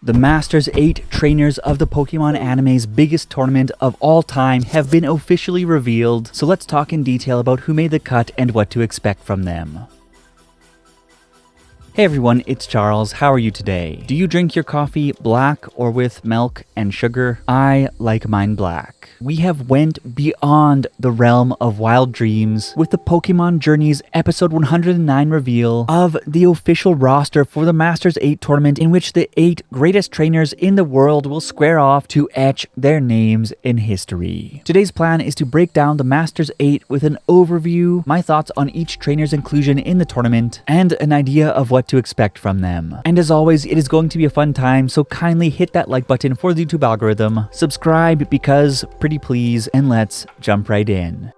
The Masters 8 trainers of the Pokemon anime's biggest tournament of all time have been officially revealed, so let's talk in detail about who made the cut and what to expect from them. Hey everyone, it's Charles. How are you today? Do you drink your coffee black or with milk and sugar? I like mine black. We have went beyond the realm of wild dreams with the Pokemon Journeys episode 109 reveal of the official roster for the Masters 8 tournament, in which the 8 greatest trainers in the world will square off to etch their names in history. Today's plan is to break down the Masters 8 with an overview, my thoughts on each trainer's inclusion in the tournament, and an idea of what to expect from them. And as always, it is going to be a fun time, so kindly hit that like button for the YouTube algorithm, subscribe because pretty please, and let's jump right in.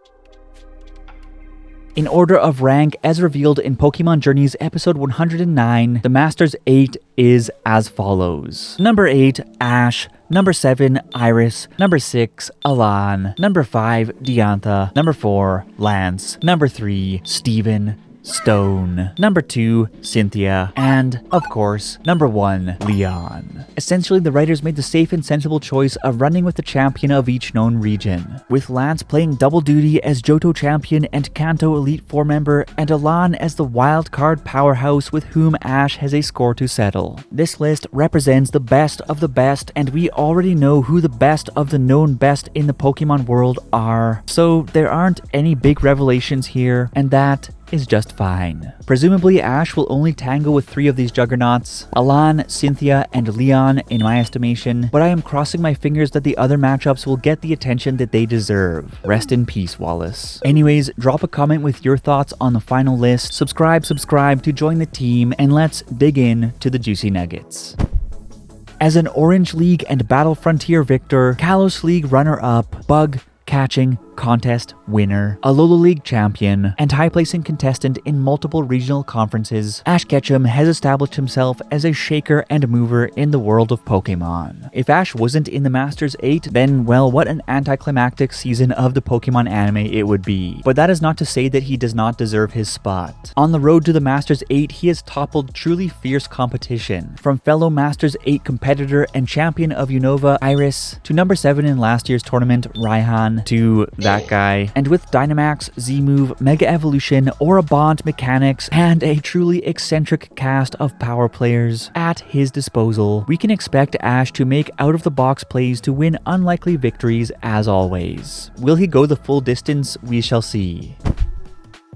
In order of rank as revealed in Pokemon Journeys episode 109, the Masters 8 is as follows. Number 8, Ash. Number 7, Iris. Number 6, Alain. Number 5, Diantha. Number 4, Lance. Number 3, Steven. Stone. Number 2, Cynthia. And, of course, number 1, Leon. Essentially, the writers made the safe and sensible choice of running with the champion of each known region, with Lance playing double duty as Johto champion and Kanto Elite Four member, and Alain as the wildcard powerhouse with whom Ash has a score to settle. This list represents the best of the best, and we already know who the best of the known best in the Pokemon world are, so there aren't any big revelations here, and that is just fine. Presumably, Ash will only tangle with 3 of these juggernauts, Alain, Cynthia, and Leon in my estimation, but I am crossing my fingers that the other matchups will get the attention that they deserve. Rest in peace, Wallace. Anyways, drop a comment with your thoughts on the final list, subscribe to join the team, and let's dig in to the juicy nuggets. As an Orange League and Battle Frontier victor, Kalos League runner-up, Bug Catching Contest winner, Alola League champion, and high-placing contestant in multiple regional conferences, Ash Ketchum has established himself as a shaker and mover in the world of Pokemon. If Ash wasn't in the Masters 8, then, well, what an anticlimactic season of the Pokemon anime it would be. But that is not to say that he does not deserve his spot. On the road to the Masters 8, he has toppled truly fierce competition, from fellow Masters 8 competitor and champion of Unova, Iris, to number 7 in last year's tournament, Raihan, to that guy, and with Dynamax, Z-Move, Mega Evolution, Aura Bond mechanics, and a truly eccentric cast of power players at his disposal, we can expect Ash to make out-of-the-box plays to win unlikely victories as always. Will he go the full distance? We shall see.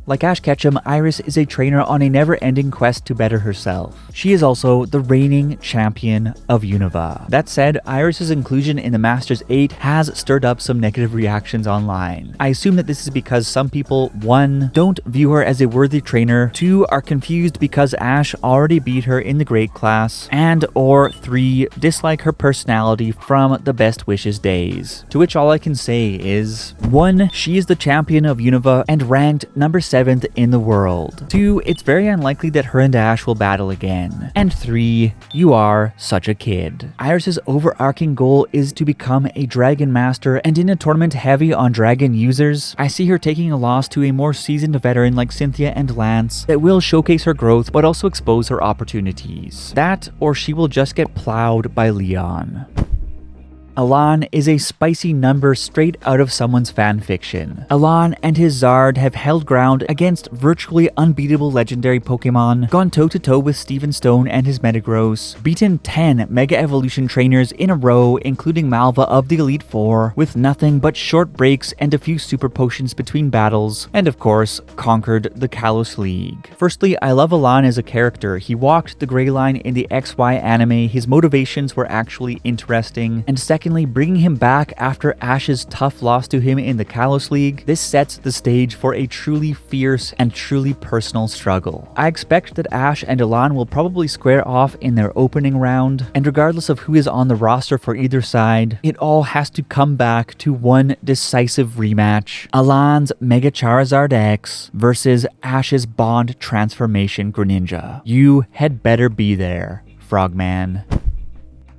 Like Ash Ketchum, Iris is a trainer on a never-ending quest to better herself. She is also the reigning champion of Unova. That said, Iris's inclusion in the Masters 8 has stirred up some negative reactions online. I assume that this is because some people, 1, don't view her as a worthy trainer, 2, are confused because Ash already beat her in the Great class, and or 3, dislike her personality from the Best Wishes days. To which all I can say is, 1, she is the champion of Unova and ranked number 7th in the world. 2, it's very unlikely that her and Ash will battle again. And 3, you are such a kid. Iris's overarching goal is to become a Dragon Master, and in a tournament heavy on Dragon users, I see her taking a loss to a more seasoned veteran like Cynthia and Lance that will showcase her growth but also expose her opportunities. That, or she will just get plowed by Leon. Alain is a spicy number straight out of someone's fanfiction. Alain and his Zard have held ground against virtually unbeatable legendary Pokemon, gone toe-to-toe with Steven Stone and his Metagross, beaten 10 Mega Evolution trainers in a row, including Malva of the Elite Four, with nothing but short breaks and a few super potions between battles, and of course, conquered the Kalos League. Firstly, I love Alain as a character. He walked the gray line in the XY anime, his motivations were actually interesting, and secondly, bringing him back after Ash's tough loss to him in the Kalos League, this sets the stage for a truly fierce and truly personal struggle. I expect that Ash and Alain will probably square off in their opening round, and regardless of who is on the roster for either side, it all has to come back to one decisive rematch: Alain's Mega Charizard X versus Ash's Bond Transformation Greninja. You had better be there, Frogman.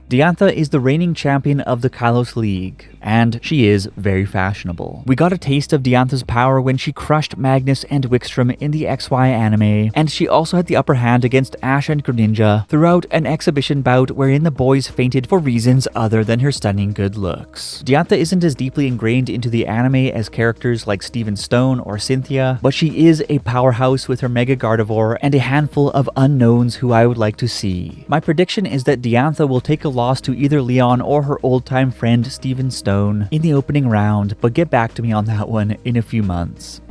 Diantha is the reigning champion of the Kalos League, and she is very fashionable. We got a taste of Diantha's power when she crushed Magnus and Wickstrom in the XY anime, and she also had the upper hand against Ash and Greninja throughout an exhibition bout wherein the boys fainted for reasons other than her stunning good looks. Diantha isn't as deeply ingrained into the anime as characters like Steven Stone or Cynthia, but she is a powerhouse with her Mega Gardevoir and a handful of unknowns who I would like to see. My prediction is that Diantha will take a loss to either Leon or her old-time friend Steven Stone in the opening round, but get back to me on that one in a few months.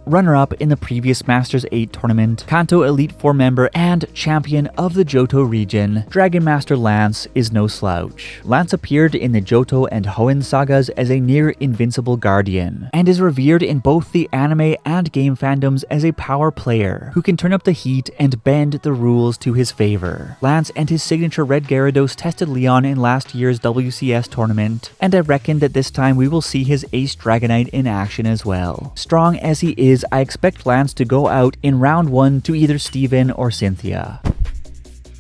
Runner-up in the previous Masters 8 tournament, Kanto Elite Four member and champion of the Johto region, Dragon Master Lance is no slouch. Lance appeared in the Johto and Hoenn sagas as a near-invincible guardian, and is revered in both the anime and game fandoms as a power player who can turn up the heat and bend the rules to his favor. Lance and his signature Red Gyarados tested Leon in last year's WCS tournament, and I reckon that this time we will see his Ace Dragonite in action as well. Strong as he is, I expect Lance to go out in round 1 to either Steven or Cynthia.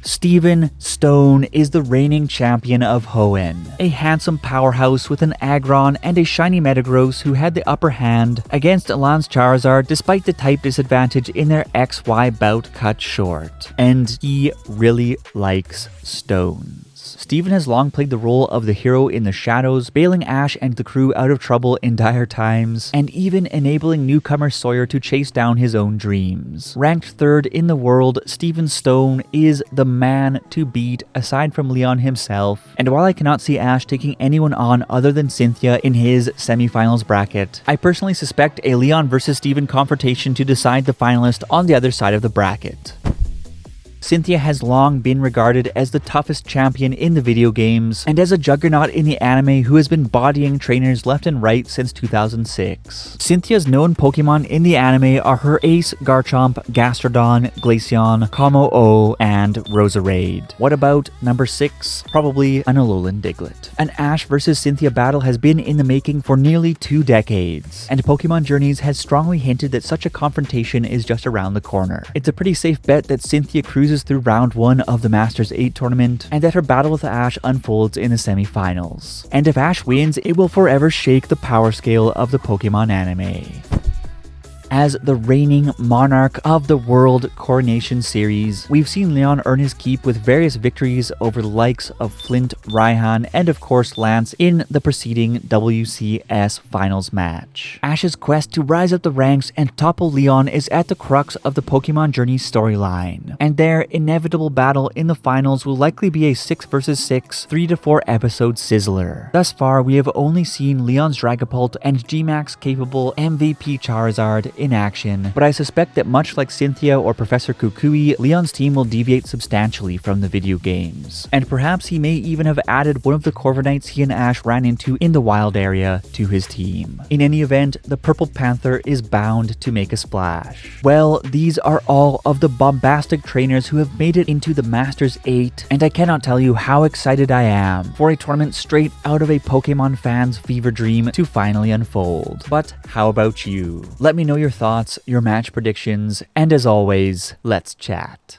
Steven Stone is the reigning champion of Hoenn, a handsome powerhouse with an Aggron and a shiny Metagross who had the upper hand against Alain's Charizard despite the type disadvantage in their XY bout cut short. And he really likes stones. Steven has long played the role of the hero in the shadows, bailing Ash and the crew out of trouble in dire times, and even enabling newcomer Sawyer to chase down his own dreams. Ranked 3rd in the world, Steven Stone is the man to beat aside from Leon himself, and while I cannot see Ash taking anyone on other than Cynthia in his semifinals bracket, I personally suspect a Leon versus Steven confrontation to decide the finalist on the other side of the bracket. Cynthia has long been regarded as the toughest champion in the video games, and as a juggernaut in the anime who has been bodying trainers left and right since 2006. Cynthia's known Pokemon in the anime are her Ace, Garchomp, Gastrodon, Glaceon, Como-O, and Roserade. What about number 6? Probably an Alolan Diglett. An Ash versus Cynthia battle has been in the making for nearly 2 decades, and Pokemon Journeys has strongly hinted that such a confrontation is just around the corner. It's a pretty safe bet that Cynthia cruises through round 1 of the Masters 8 tournament, and that her battle with Ash unfolds in the semifinals. And if Ash wins, it will forever shake the power scale of the Pokemon anime. As the reigning monarch of the World Coronation Series, we've seen Leon earn his keep with various victories over the likes of Flint, Raihan, and of course Lance in the preceding WCS Finals match. Ash's quest to rise up the ranks and topple Leon is at the crux of the Pokemon Journey storyline, and their inevitable battle in the finals will likely be a 6 vs 6, 3 to 4 episode sizzler. Thus far, we have only seen Leon's Dragapult and G-Max capable MVP Charizard in action, but I suspect that much like Cynthia or Professor Kukui, Leon's team will deviate substantially from the video games. And perhaps he may even have added one of the Corviknights he and Ash ran into in the wild area to his team. In any event, the Purple Panther is bound to make a splash. Well, these are all of the bombastic trainers who have made it into the Masters 8, and I cannot tell you how excited I am for a tournament straight out of a Pokemon fan's fever dream to finally unfold. But how about you? Let me know your thoughts, your match predictions, and as always, let's chat.